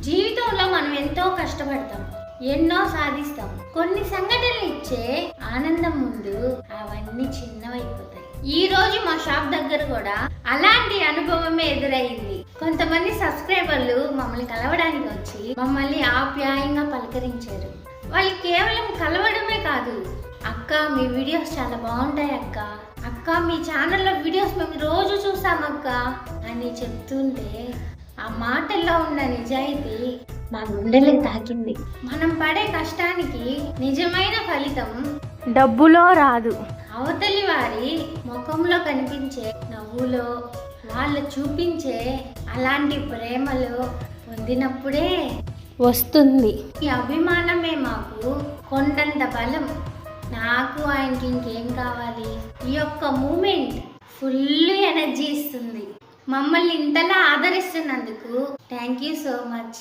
జీవితంలో మనం ఎంతో కష్టపడతాం, ఎన్నో సాధిస్తాం. కొన్ని సంఘటనలు ఇచ్చే ఆనందం ముందు అవన్నీ చిన్నవైపోతాయి. ఈ రోజు మా షాప్ దగ్గర కూడా అలాంటి అనుభవమే ఎదురైంది. కొంతమంది సబ్స్క్రైబర్లు మమ్మల్ని కలవడానికి వచ్చి మమ్మల్ని ఆప్యాయంగా పలకరించారు. వాళ్ళు కేవలం కలవడమే కాదు, అక్క మీ వీడియోస్ చాలా బాగుంటాయి అక్క, అక్క మీ ఛానల్లో వీడియోస్ మేము రోజు చూసామక్క అని చెప్తుంటే ఆ మాటల్లో ఉన్న నిజాయితీ మా గుండెలకు తాకింది. మనం పడే కష్టానికి నిజమైన ఫలితం డబ్బులో రాదు, అవతలి వారి ముఖంలో కనిపించే నవ్వులో, వాళ్ళు చూపించే అలాంటి ప్రేమలో పొందినప్పుడే వస్తుంది. ఈ అభిమానమే మాకు కొండంత బలం. నాకు ఆయనకి ఇంకేం కావాలి? ఈ యొక్క మూమెంట్ ఫుల్ ఎనర్జీ ఇస్తుంది. మమ్మల్ని ఇంతలా ఆదరిస్తున్నందుకు థ్యాంక్ యూ సో మచ్.